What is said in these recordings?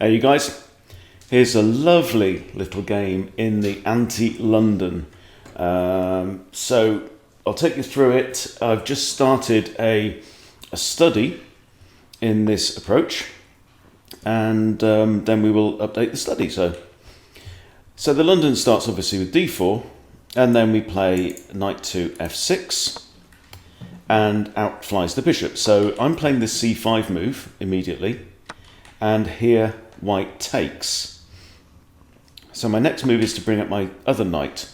Hey you guys, here's a lovely little game in the anti-London. So I'll take you through it. I've just started a study in this approach, and then we will update the study. So the London starts obviously with d4, and then we play knight to f6, and out flies the bishop. So I'm playing the c5 move immediately, and here white takes. So my next move is to bring up my other knight.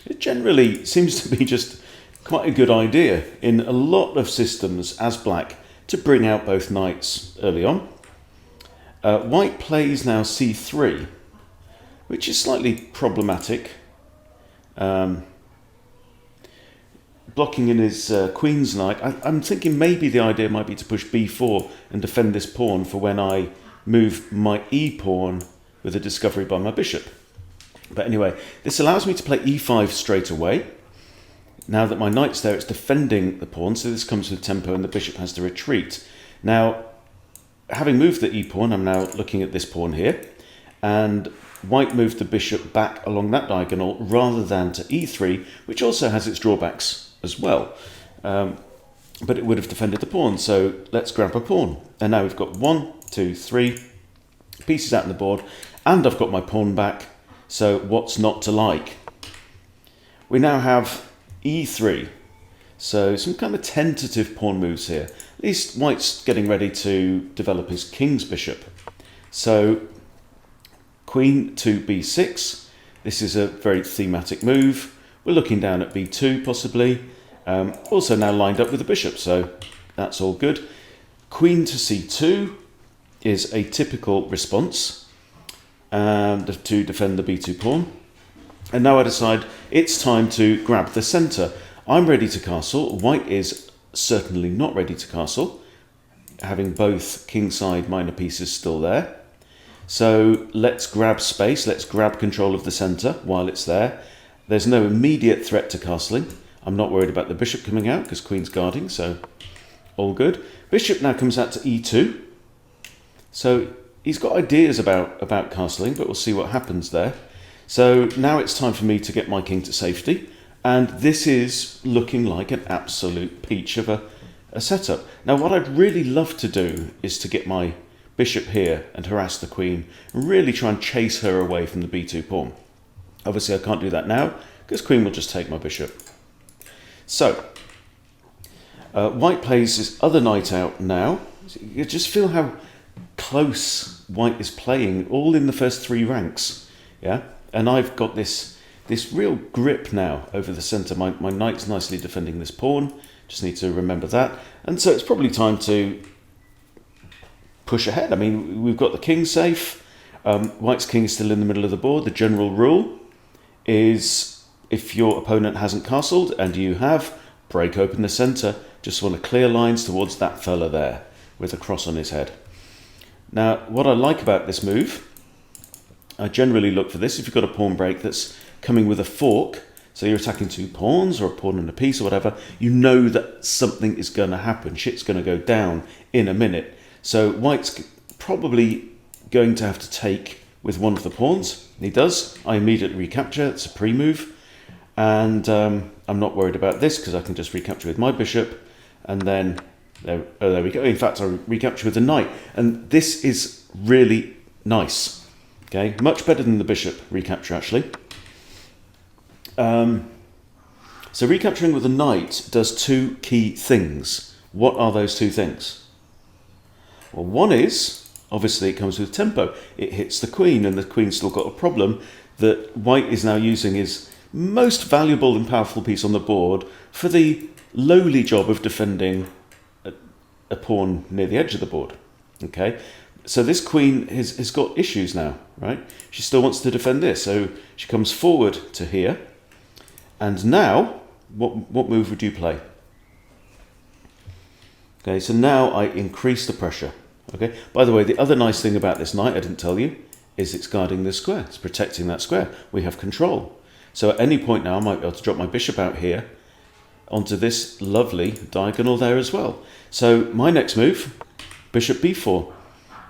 It generally seems to be just quite a good idea in a lot of systems as black to bring out both knights early on. White plays now c3, which is slightly problematic. Blocking in his queen's knight. I'm thinking maybe the idea might be to push b4 and defend this pawn for when I move my e-pawn with a discovery by my bishop. But anyway, this allows me to play e5 straight away. Now that my knight's there, it's defending the pawn, so this comes with tempo and the bishop has to retreat. Now, having moved the e-pawn, I'm now looking at this pawn here, and white moved the bishop back along that diagonal rather than to e3, which also has its drawbacks as well. But it would have defended the pawn, so let's grab a pawn. And now we've got 1, 2, 3 pieces out on the board, and I've got my pawn back, so what's not to like? We now have e3, so some kind of tentative pawn moves here. At least white's getting ready to develop his king's bishop. So queen to b6, this is a very thematic move. We're looking down at b2 possibly, also now lined up with the bishop, so that's all good. Queen to c2 is a typical response to defend the b2 pawn. And now I decide it's time to grab the centre. I'm ready to castle. White is certainly not ready to castle, having both kingside minor pieces still there. So let's grab space, let's grab control of the centre while it's there. There's no immediate threat to castling. I'm not worried about the bishop coming out because queen's guarding, so all good. Bishop now comes out to e2. So he's got ideas about castling, but we'll see what happens there. So now it's time for me to get my king to safety, and this is looking like an absolute peach of a setup. Now what I'd really love to do is to get my bishop here and harass the queen, and really try and chase her away from the b2 pawn. Obviously I can't do that now, because queen will just take my bishop. So, white plays his other knight out now. You just feel how close white is playing, all in the first 3 ranks. Yeah, and I've got this real grip now over the centre. My knight's nicely defending this pawn. Just need to remember that. And so it's probably time to push ahead. I mean, we've got the king safe. White's king is still in the middle of the board. The general rule is if your opponent hasn't castled and you have, break open the centre. Just want to clear lines towards that fella there with a cross on his head. Now, what I like about this move, I generally look for this. If you've got a pawn break that's coming with a fork, so you're attacking 2 pawns or a pawn and a piece or whatever, you know that something is going to happen. Shit's going to go down in a minute. So white's probably going to have to take with one of the pawns. He does. I immediately recapture. It's a pre-move. And I'm not worried about this because I can just recapture with my bishop. And then, there we go. In fact, I recapture with the knight. And this is really nice. Okay, much better than the bishop recapture, actually. So recapturing with the knight does 2 key things. What are those 2 things? Well, one is, obviously it comes with tempo. It hits the queen, and the queen's still got a problem that white is now using his most valuable and powerful piece on the board for the lowly job of defending a pawn near the edge of the board. Okay, so this queen has got issues now, right? She still wants to defend this, so she comes forward to here. And now, what move would you play? Okay, so now I increase the pressure. Okay. By the way, the other nice thing about this knight, I didn't tell you, is it's guarding this square. It's protecting that square. We have control. So at any point now, I might be able to drop my bishop out here onto this lovely diagonal there as well. So my next move, bishop b4.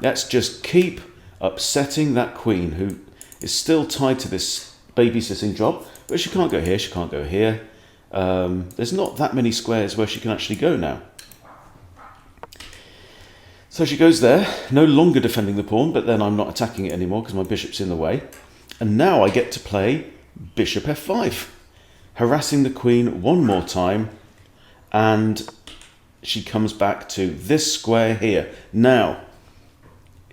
Let's just keep upsetting that queen, who is still tied to this babysitting job, but she can't go here, she can't go here. There's not that many squares where she can actually go now. So she goes there, no longer defending the pawn, but then I'm not attacking it anymore because my bishop's in the way. And now I get to play bishop f5, harassing the queen one more time, and she comes back to this square here. Now,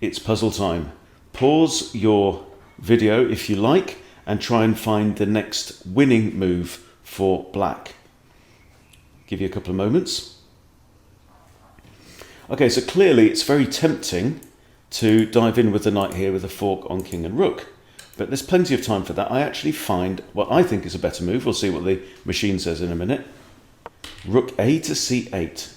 it's puzzle time. Pause your video if you like, and try and find the next winning move for black. Give you a couple of moments. Okay, so clearly it's very tempting to dive in with the knight here with a fork on king and rook. But there's plenty of time for that. I actually find what I think is a better move. We'll see what the machine says in a minute. Rook a to c8.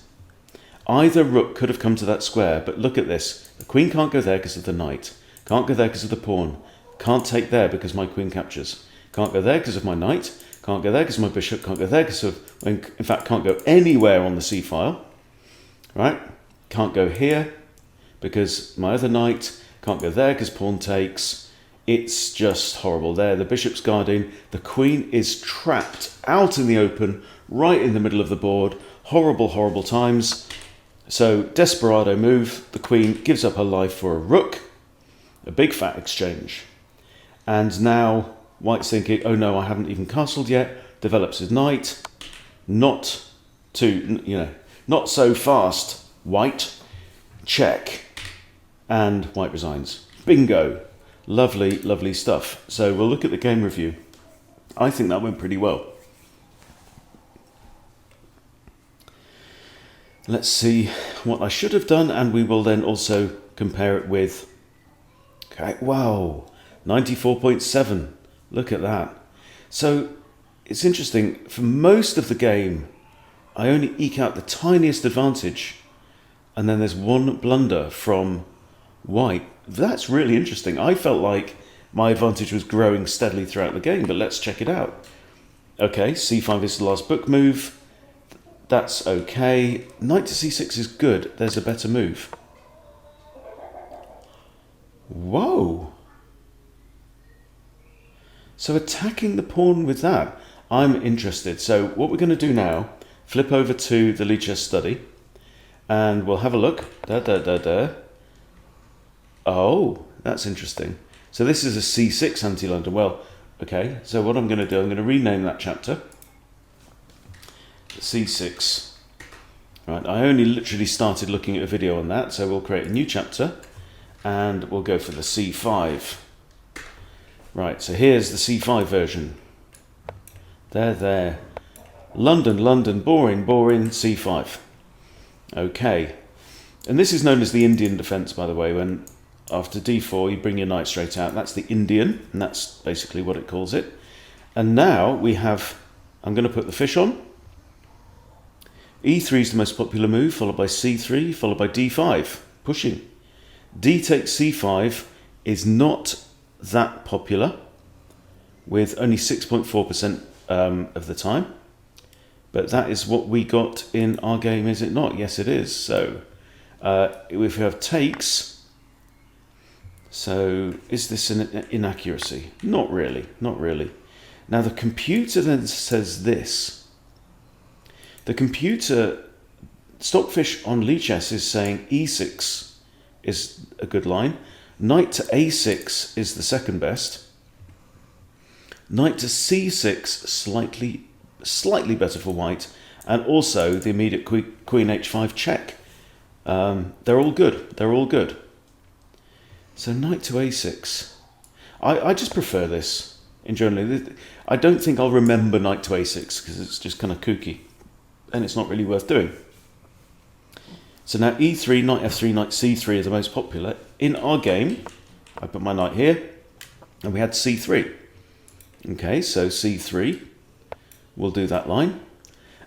Either rook could have come to that square, but look at this. The queen can't go there because of the knight. Can't go there because of the pawn. Can't take there because my queen captures. Can't go there because of my knight. Can't go there because of my bishop. Can't go there because of... In fact, can't go anywhere on the c file. Right? Can't go here because my other knight. Can't go there because pawn takes. It's just horrible there. The bishop's guarding. The queen is trapped out in the open, right in the middle of the board. Horrible, horrible times. So, desperado move. The queen gives up her life for a rook. A big fat exchange. And now white's thinking, oh no, I haven't even castled yet. Develops his knight. Not so fast, white. Check. And white resigns. Bingo. Lovely, lovely stuff. So we'll look at the game review. I think that went pretty well. Let's see what I should have done, and we will then also compare it with... Okay, wow, 94.7. Look at that. So it's interesting. For most of the game, I only eke out the tiniest advantage, and then there's one blunder from white. That's really interesting. I felt like my advantage was growing steadily throughout the game, but let's check it out. Okay, c5 is the last book move. That's okay. Knight to c6 is good. There's a better move. Whoa. So attacking the pawn with that, I'm interested. So what we're going to do now, flip over to the Lichess study, and we'll have a look. Oh, that's interesting. So this is a c6 anti-London. Well, okay, so what I'm going to do, I'm going to rename that chapter. C6. Right, I only literally started looking at a video on that, so we'll create a new chapter, and we'll go for the c5. Right, so here's the c5 version. There. London, boring, c5. Okay. And this is known as the Indian defense, by the way, when after d4 you bring your knight straight out. That's the Indian, and that's basically what it calls it. And now we have, I'm going to put the fish on. e3 is the most popular move, followed by c3, followed by d5, pushing. d takes c5 is not that popular, with only 6.4% of the time. But that is what we got in our game, is it not? Yes, it is. So if we have takes, so is this an inaccuracy? Not really. Now the computer then says this. The computer, Stockfish on Lichess is saying e6 is a good line. Knight to a6 is the second best. Knight to c6, slightly better for white. And also the immediate queen h5 check. They're all good. So knight to a6. I just prefer this in general. I don't think I'll remember knight to a6 because it's just kind of kooky. And it's not really worth doing. So now e3, knight f3, knight c3 are the most popular. In our game, I put my knight here, and we had c3. Okay, so c3, we'll do that line.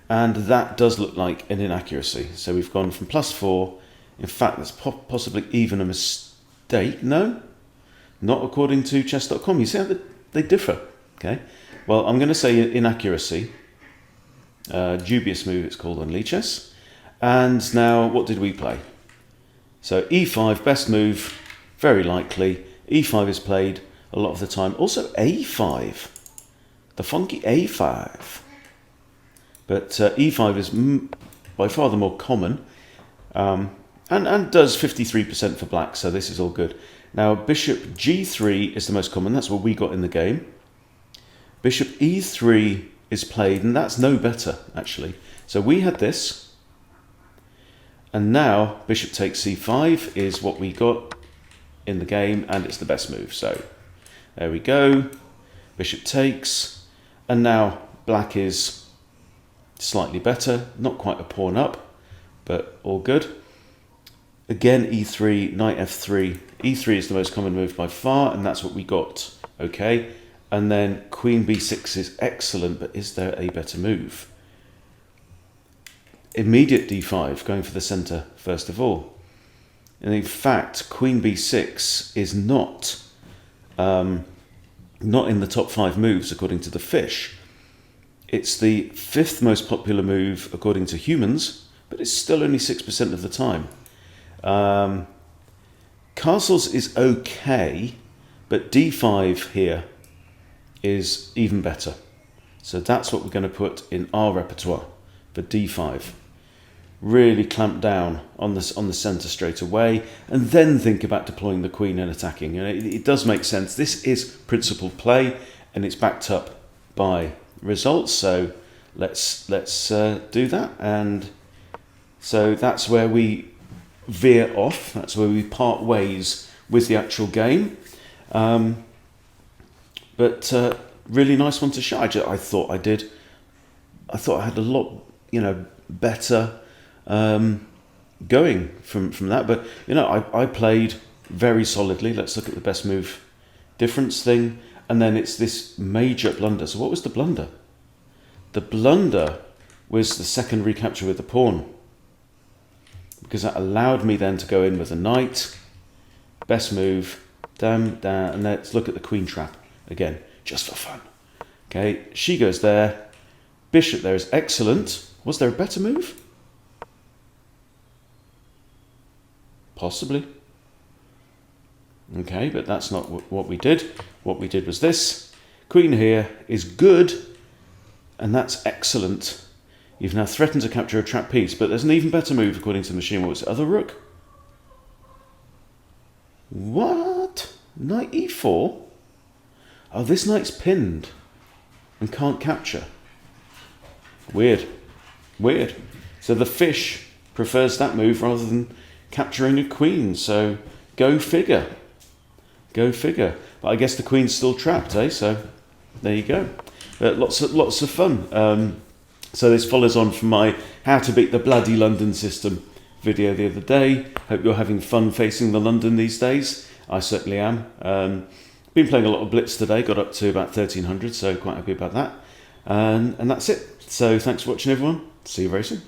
And that does look like an inaccuracy. So we've gone from +4. In fact, that's possibly even a mistake. No, not according to chess.com. You see how they differ. Okay, well, I'm going to say inaccuracy. Dubious move, it's called on Lichess. And now, what did we play? So e5, best move, very likely. E5 is played a lot of the time. Also A5, the funky A5. But E5 is by far the more common, and does 53% for black, so this is all good. Now bishop G3 is the most common, that's what we got in the game. Bishop E3 is played, and that's no better, actually. So we had this, and now bishop takes C5 is what we got in the game, and it's the best move. So there we go, bishop takes, and now black is slightly better, not quite a pawn up, but all good. Again, E3, knight F3. E3 is the most common move by far, and that's what we got. Okay, and then queen B6 is excellent, but is there a better move? Immediate D5, going for the center first of all. And in fact, queen B6 is not in the top 5 moves according to the fish. It's the 5th most popular move according to humans, but it's still only 6% of the time. Castles is okay, but D5 here is even better. So that's what we're going to put in our repertoire for D5. Really clamp down on the centre straight away, and then think about deploying the queen and attacking. And it does make sense. This is principled play, and it's backed up by results. So let's do that. And so that's where we veer off. That's where we part ways with the actual game. But really nice one to show. I thought I did. I thought I had a lot, better going from that. But I played very solidly. Let's look at the best move difference thing, and then it's this major blunder. So what was the blunder? The blunder was the second recapture with the pawn, because that allowed me then to go in with a knight. Best move, damn, and let's look at the queen trap again, just for fun. Okay, she goes there, bishop there is excellent. Was there a better move? Possibly. Okay, but that's not what we did. What we did was this. Queen here is good, and that's excellent. You've now threatened to capture a trap piece, but there's an even better move according to the machine. What was it? Other rook? What? Knight e4? Oh, this knight's pinned and can't capture. Weird. Weird. So the fish prefers that move rather than capturing a queen. So go figure. Go figure. But I guess the queen's still trapped, eh? So there you go. Lots of fun. So this follows on from my How to Beat the Bloody London System video the other day. Hope you're having fun facing the London these days. I certainly am. Been playing a lot of blitz today. Got up to about 1300, so quite happy about that. And that's it. So thanks for watching, everyone. See you very soon.